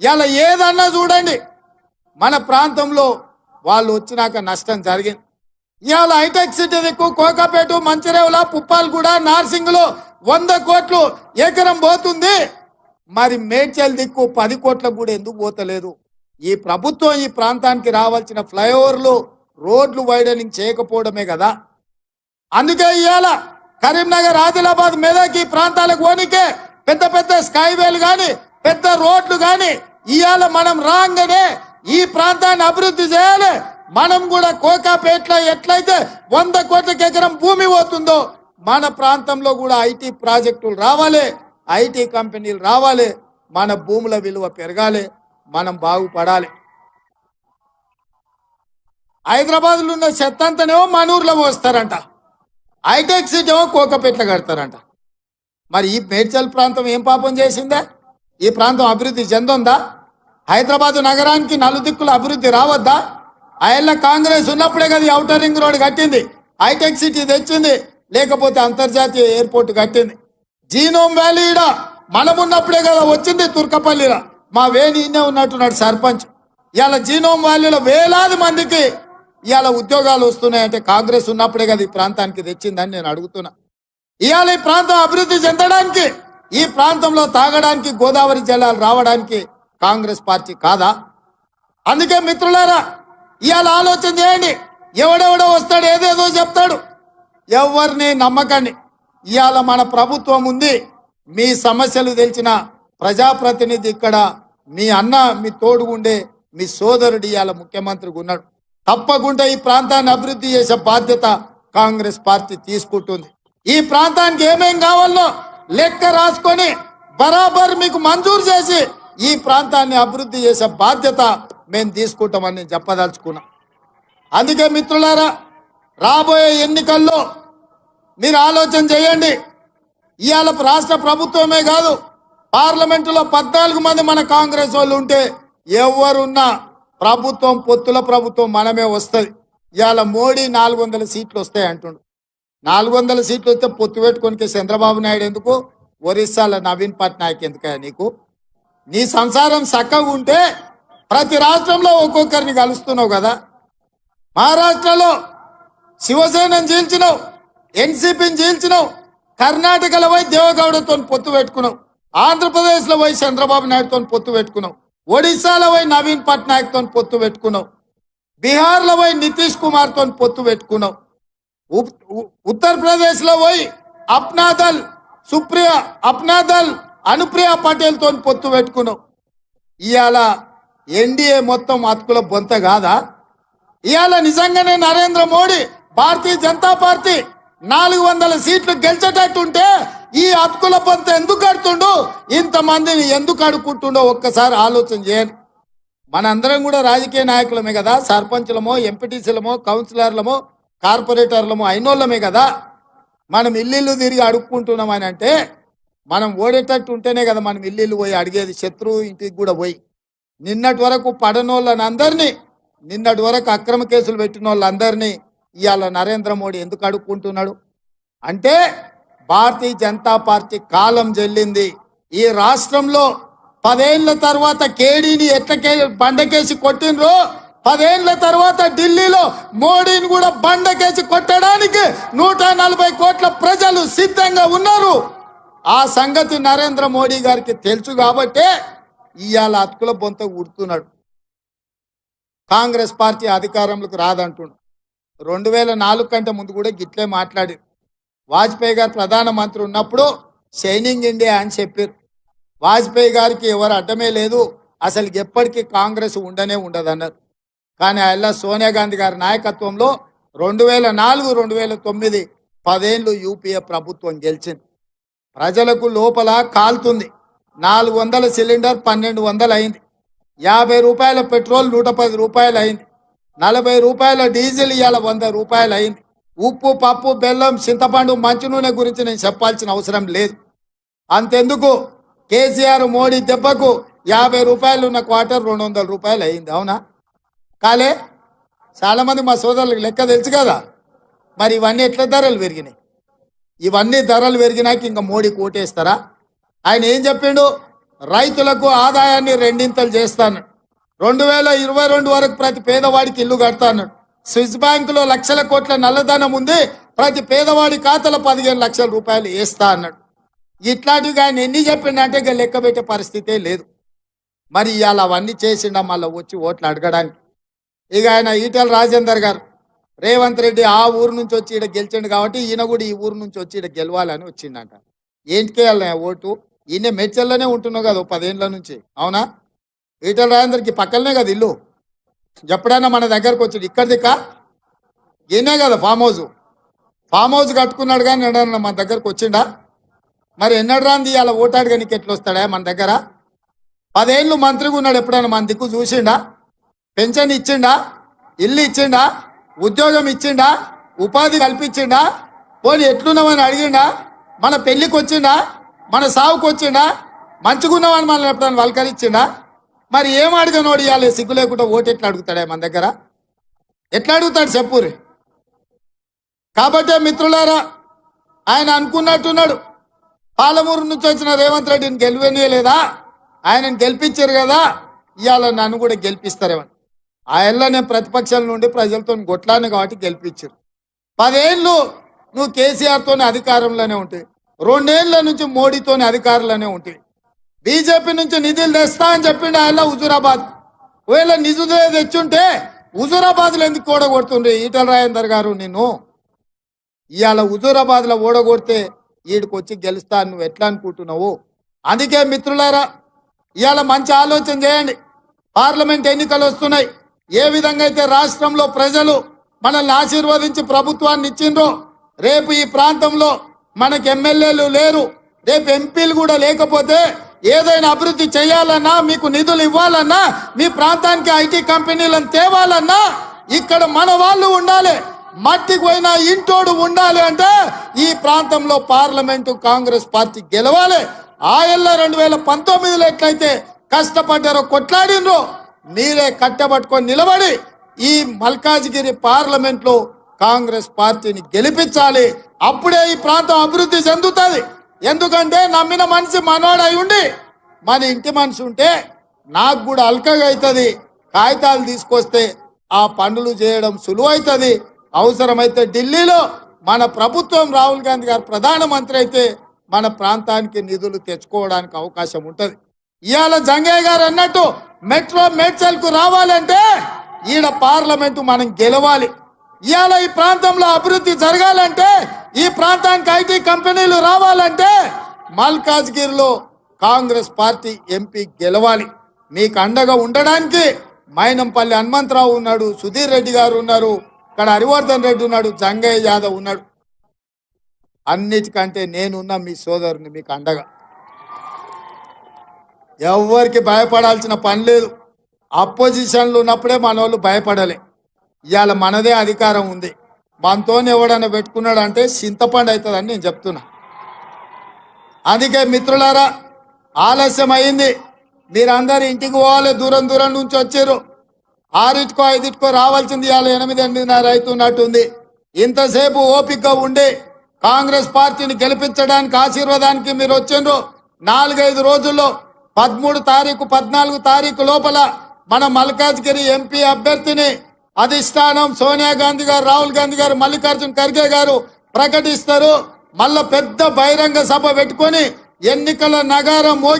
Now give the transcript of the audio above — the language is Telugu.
ఇలా ఏదన్నా చూడండి మన ప్రాంతంలో వాళ్ళు వచ్చినాక నష్టం జరిగింది. ఇవాళ హైటెక్ సిటీ దిక్కు కోకాపేట, మంచిరేవుల, పుప్పాలగూడ, నార్సింగ్లో 100 కోట్లు ఎకరం పోతుంది. మరి మేడ్చల్ దిక్కు 10 కోట్లకు కూడా ఎందుకు పోతలేదు? ఈ ప్రభుత్వం ఈ ప్రాంతానికి రావాల్సిన ఫ్లైఓవర్లు, రోడ్లు వైడనింగ్ చేయకపోవడమే కదా. అందుకే ఇవాళ కరీంనగర్, ఆదిలాబాద్, మెదక్ ఈ ప్రాంతాలకు పోనీకే పెద్ద పెద్ద స్కైవేలు కానీ పెద్ద రోడ్లు కానీ ఇవాళ మనం రాగానే ఈ ప్రాంతాన్ని అభివృద్ధి చేయాలి. మనం కూడా కోకాపేటలో ఎట్లయితే 100 కోట్లకి ఎకరం భూమి పోతుందో మన ప్రాంతంలో కూడా ఐటీ ప్రాజెక్టులు రావాలి, ఐటీ కంపెనీలు రావాలి, మన భూముల విలువ పెరగాలి, మనం బాగుపడాలి. హైదరాబాద్లో ఉన్న చెత్త అంతనేమో మనూరులో పోస్తారంట, హైటెక్ సిటీ ఏమో కోకాపేటలో కడతారంట. మరి ఈ మేడ్చల్ ప్రాంతం ఏం పాపం చేసిందే? ఈ ప్రాంతం అభివృద్ధి చెందుందా? హైదరాబాద్ నగరానికి నలుదిక్కుల అభివృద్ధి రావద్దా? ఆయల్ల కాంగ్రెస్ ఉన్నప్పుడే కదా ఔటర్ రింగ్ రోడ్ కట్టింది, హైటెక్ సిటీ తెచ్చింది, లేకపోతే అంతర్జాతీయ ఎయిర్పోర్ట్ కట్టింది. జీనోమ్ వ్యాలీ మనం ఉన్నప్పుడే కదా వచ్చింది తుర్కపల్లిలో. మా వేణి ఇన్నే ఉన్నట్టున్నాడు సర్పంచ్. ఇవాళ జీనోమ్ వ్యాలీలో వేలాది మందికి ఇవాళ ఉద్యోగాలు వస్తున్నాయంటే కాంగ్రెస్ ఉన్నప్పుడే కదా ఈ ప్రాంతానికి తెచ్చిందని నేను అడుగుతున్నా. ఇవాళ ఈ ప్రాంతం అభివృద్ధి చెందడానికి, ఈ ప్రాంతంలో తాగడానికి గోదావరి జలాలు రావడానికి కాంగ్రెస్ పార్టీ కాదా? అందుకే మిత్రులారా ఇవాళ ఆలోచన చేయండి. ఎవడెవడో వస్తాడు, ఏదేదో చెప్తాడు, ఎవరిని నమ్మకండి. ఇవాళ మన ప్రభుత్వం ఉంది, మీ సమస్యలు తెలిసిన ప్రజాప్రతినిధి ఇక్కడ మీ అన్న, మీ తోడుగుండే మీ సోదరుడు ఇవాళ ముఖ్యమంత్రిగా ఉన్నాడు. తప్పకుండా ఈ ప్రాంతాన్ని అభివృద్ధి చేసే బాధ్యత కాంగ్రెస్ పార్టీ తీసుకుంటుంది. ఈ ప్రాంతానికి ఏమేం కావాలో లెక్క రాసుకొని బరాబర్ మీకు మంజూరు చేసి ఈ ప్రాంతాన్ని అభివృద్ధి చేసే బాధ్యత మేము తీసుకుంటామని నేను చెప్పదలుచుకున్నా. అందుకే మిత్రులారా రాబోయే ఎన్నికల్లో మీరు ఆలోచన చేయండి. ఇవాళ రాష్ట్ర ప్రభుత్వమే కాదు, పార్లమెంటులో 14 మంది మన కాంగ్రెస్ వాళ్ళు ఉంటే ఎవరున్నా ప్రభుత్వం, పొత్తుల ప్రభుత్వం మనమే వస్తుంది. ఇవాళ మోడీ 400 సీట్లు వస్తాయి అంటుండు. 400 సీట్లు వస్తే పొత్తు పెట్టుకోనికి చంద్రబాబు నాయుడు ఎందుకు? ఒరిస్సాలో నవీన్ పట్నాయక్ ఎందుకయ్యా నీకు? నీ సంసారం చక్కగా ఉంటే ప్రతి రాష్ట్రంలో ఒక్కొక్కరిని కలుస్తున్నావు కదా. మహారాష్ట్రలో శివసేనని చీల్చినావు, ఎన్సీపీని చీల్చినావు, కర్ణాటకలో పోయి దేవగౌడతో పొత్తు పెట్టుకున్నావు, ఆంధ్రప్రదేశ్లో పోయి చంద్రబాబు నాయుడుతో పొత్తు పెట్టుకున్నావు, ఒడిశాలో పోయి నవీన్ పట్నాయక్తో పొత్తు పెట్టుకున్నావు, బీహార్లో పోయి నితీష్ కుమార్తో పొత్తు పెట్టుకున్నావు, ఉత్తరప్రదేశ్లో పోయి అప్నాదల్ అనుప్రియ పటేల్తో పొత్తు పెట్టుకున్నావు. ఇవాళ ఎన్డీఏ మొత్తం అతుకుల బొంత కాదా? ఇవాళ నిజంగానే నరేంద్ర మోడీ భారతీయ జనతా పార్టీ 400 సీట్లు గెలిచేటట్టుంటే ఈ అతుకుల బొంత ఎందుకు కడుతుండు? ఇంతమందిని ఎందుకు అడుక్కుంటుండో ఒక్కసారి ఆలోచన చేయండి. మనందరం కూడా రాజకీయ నాయకులమే కదా, సర్పంచులమో, ఎంపీటీసీలమో, కౌన్సిలర్లమో, కార్పొరేటర్లమో అయినోళ్ళమే కదా. మనం ఇల్లు తిరిగి అడుక్కుంటున్నామని అంటే మనం ఓడేటట్టు ఉంటేనే కదా మనం ఇల్లు పోయి అడిగేది, శత్రువు ఇంటికి కూడా పోయి. నిన్నటి వరకు పడనోళ్ళని అందరినీ, నిన్నటి వరకు అక్రమ కేసులు పెట్టిన వాళ్ళందరినీ ఇవాళ నరేంద్ర మోడీ ఎందుకు అడుక్కుంటున్నాడు అంటే భారతీయ జనతా పార్టీ కాలం చెల్లింది. ఈ రాష్ట్రంలో 10 ఏళ్ల తర్వాత కేడీని ఎట్లకే బండకేసి కొట్టినరో 10 ఏళ్ల తర్వాత ఢిల్లీలో మోడీని కూడా బండకేసి కొట్టడానికి 140 కోట్ల ప్రజలు సిద్ధంగా ఉన్నారు. ఆ సంగతి నరేంద్ర మోడీ గారికి తెలుసు కాబట్టే ఇవాళ అతుకుల బొంత ఉడుతున్నాడు. కాంగ్రెస్ పార్టీ అధికారంలోకి రాదంటున్నాడు. 2004 కంటే ముందు కూడా గిట్లే మాట్లాడారు. వాజ్పేయి గారు ప్రధానమంత్రి ఉన్నప్పుడు షైనింగ్ ఇండియా అని చెప్పారు. వాజ్పేయి గారికి ఎవరు అడ్డమే లేదు, అసలు ఎప్పటికీ కాంగ్రెస్ ఉండనే ఉండదన్నారు. కానీ అలా సోనియా గాంధీ గారి నాయకత్వంలో 2004, 2009 10 ఏళ్ళు యూపీఏ ప్రభుత్వం గెలిచింది. ప్రజలకు లోపల కాలుతుంది. 400 సిలిండర్ 1200 అయింది, 50 రూపాయల పెట్రోల్ 110 రూపాయలు అయింది, 40 రూపాయల డీజిల్ ఇవాళ 100 రూపాయలు అయింది. ఉప్పు, పప్పు, బెల్లం, చింతపండు, మంచి నూనె గురించి నేను చెప్పాల్సిన అవసరం లేదు. అంతెందుకు కేసీఆర్ మోడీ దెబ్బకు 50 రూపాయలు ఉన్న క్వార్టర్ 200 రూపాయలు అయింది. అవునా కాలే? చాలామంది మా సోదరులకు లెక్క తెలుసు కదా. మరి ఇవన్నీ ఎట్లా ధరలు పెరిగినాయి? ఇవన్నీ ధరలు పెరిగినాక ఇంకా మోడీకి ఓటేస్తారా? ఆయన ఏం చెప్పిండు? రైతులకు ఆదాయాన్ని రెండింతలు చేస్తాను, 2022 వరకు ప్రతి పేదవాడికి ఇల్లు కడతాను, స్విస్ బ్యాంకులో లక్షల కోట్ల నల్లధనం ఉంది, ప్రతి పేదవాడి ఖాతాలో 15 లక్షల రూపాయలు వేస్తా అన్నాడు. ఇట్లాంటివి ఆయన ఎన్ని చెప్పిండంటే ఇక లెక్క పెట్టే పరిస్థితే లేదు. మరి ఇవాళ అవన్నీ చేసిండా మళ్ళీ వచ్చి ఓట్లు అడగడానికి? ఇక ఆయన ఈటెల రాజేందర్ గారు, రేవంత్ రెడ్డి ఆ ఊరు నుంచి వచ్చి ఇక్కడ గెలిచిండు కాబట్టి ఈయన కూడా ఈ ఊరు నుంచి వచ్చి ఇక్కడ గెలవాలని వచ్చిండంట. ఏంటికే వెళ్ళిన ఓటు? ఈయన మెడ్చల్లోనే ఉంటున్నావు కదా 10 ఏళ్ళ నుంచి, అవునా? ఈటెల రాజేందర్కి పక్కనే కదా ఇల్లు. ఎప్పుడైనా మన దగ్గరకు వచ్చాడు? ఇక్కడ దిక్క ఈయనే కదా ఫామ్ హౌస్ కట్టుకున్నాడు, కానీ ఎన్నడన్నా మన దగ్గరకు వచ్చిండా? మరి ఎన్నడు రాంది ఇవాళ ఓటాడుగా నీకు ఎట్లా వస్తాడా మన దగ్గర? 10 ఏళ్ళు మంత్రిగా ఉన్నాడు, ఎప్పుడైనా మన దిక్కు చూసిండా? పెన్షన్ ఇచ్చిండా? ఇల్లు ఇచ్చిండా? ఉద్యోగం ఇచ్చిండా? ఉపాధి కల్పించిండా? పోనీ ఎట్లున్నామని అడిగిండా? మన పెళ్లికి వచ్చిండా? మన సావుకు వచ్చిండా? మంచిగున్నామని మనల్ని ఎప్పుడైనా వల్కరించిండా? మరి ఏం అడిగినోడు ఇవ్వాలి సిగ్గు లేకుండా ఓటు ఎట్లా అడుగుతాడా మన దగ్గర? ఎట్లా అడుగుతాడు చెప్పురి? కాబట్టే మిత్రులారా, ఆయన అనుకున్నట్టున్నాడు, పాలమూరు నుంచి వచ్చిన రేవంత్ రెడ్డిని గెలివనీయలేదా, ఆయనను గెలిపించారు కదా, ఇవాళ నన్ను కూడా గెలిపిస్తారేమని. ఆయనలో నేను ప్రతిపక్షాల నుండి ప్రజలతో కొట్లాను కాబట్టి గెలిపించారు. 10 ఏళ్ళు నువ్వు కేసీఆర్తోనే అధికారంలోనే ఉంటాయి, 2 ఏళ్ళ నుంచి మోడీతోనే అధికారంలోనే ఉంటాయి. బీజేపీ నుంచి నిధులు తెస్తా అని చెప్పిండు ఆయన హుజూరాబాద్. ఒకవేళ నిధులు తెచ్చుంటే హుజూరాబాద్లో ఎందుకు ఓడగొడుతుండ్రి ఈటెల రాజేందర్ గారు? నిన్ను ఇవాళ హుజూరాబాద్లో ఓడగొడితే ఈడికి వచ్చి గెలుస్తా నువ్వు ఎట్లా అనుకుంటున్నావు? అందుకే మిత్రులారా, ఇవాళ మంచి ఆలోచన చేయండి. పార్లమెంట్ ఎన్నికలు వస్తున్నాయి. ఏ విధంగా అయితే రాష్ట్రంలో ప్రజలు మనల్ని ఆశీర్వదించి ప్రభుత్వాన్ని ఇచ్చిండ్రో, రేపు ఈ ప్రాంతంలో మనకు ఎమ్మెల్యేలు లేరు, రేపు ఎంపీలు కూడా లేకపోతే ఏదైనా అభివృద్ధి చేయాలన్నా, మీకు నిధులు ఇవ్వాలన్నా, మీ ప్రాంతానికి ఐటీ కంపెనీలను తేవాలన్నా ఇక్కడ మన వాళ్ళు ఉండాలి, మట్టికి పోయినా ఇంటోడు ఉండాలి. అంటే ఈ ప్రాంతంలో పార్లమెంటు కాంగ్రెస్ పార్టీ గెలవాలి. ఆయల్ల 2019లో ఎట్లయితే కష్టపడ్డారో, కొట్లాడినరో, మీరే కట్టబట్టుకొని నిలబడి ఈ మల్కాజ్గిరి పార్లమెంట్ లో కాంగ్రెస్ పార్టీని గెలిపించాలి. అప్పుడే ఈ ప్రాంతం అభివృద్ధి చెందుతుంది. ఎందుకంటే నమ్మిన మనిషి మనోడై ఉండి మన ఇంటి మనిషి ఉంటే నాకు కూడా అల్కగా అవుతుంది. కాగితాలు తీసుకొస్తే ఆ పనులు చేయడం సులువైతుంది. అవసరమైతే ఢిల్లీలో మన ప్రభుత్వం రాహుల్ గాంధీ గారు ప్రధానమంత్రి అయితే మన ప్రాంతానికి నిధులు తెచ్చుకోవడానికి అవకాశం ఉంటుంది. ఇవాళ జంగయ్య గారు అన్నట్టు మెట్రో మేడ్చల్కు రావాలంటే ఈడ పార్లమెంటు మనం గెలవాలి. ఇవాళ ఈ ప్రాంతంలో అభివృద్ధి జరగాలంటే, ఈ ప్రాంతానికి ఐటీ కంపెనీలు రావాలంటే మల్కాజ్గిరిలో కాంగ్రెస్ పార్టీ ఎంపీ గెలవాలి. మీకు అండగా ఉండడానికి మైనంపల్లి హనుమంతరావు ఉన్నాడు, సుధీర్ రెడ్డి గారు ఉన్నారు, ఇక్కడ హరివర్ధన్ రెడ్డి ఉన్నాడు, జంగయ్య యాదవ్ ఉన్నాడు. అన్నిటికంటే నేనున్నా మీ సోదరుని మీకు అండగా. ఎవరికి భయపడాల్సిన పని లేదు. అపోజిషన్లు ఉన్నప్పుడే మన వాళ్ళు భయపడాలి. ఇవాళ మనదే అధికారం ఉంది. మనతో ఎవడన్నా పెట్టుకున్నాడు అంటే చింతపండు అవుతుందని నేను చెప్తున్నా. అందుకే మిత్రులారా, ఆలస్యం అయింది. మీరందరూ ఇంటికి పోవాలి. దూరం దూరం నుంచి వచ్చారు. 6 5 రావాల్సింది ఇవాళ 8 8:30 అవుతున్నట్టుంది. ఇంతసేపు ఓపికగా ఉండి కాంగ్రెస్ పార్టీని గెలిపించడానికి ఆశీర్వాదానికి మీరు వచ్చిండ్రు. 4 5 రోజుల్లో 13 తారీఖు 14 తారీఖు లోపల మన మల్కాజ్గిరి ఎంపీ అభ్యర్థిని అధిష్టానం సోనియా గాంధీ గారు, రాహుల్ గాంధీ గారు, మల్లికార్జున్ ఖర్గే గారు ప్రకటిస్తారు. మళ్ళా పెద్ద బహిరంగ సభ పెట్టుకొని ఎన్నికల నగారం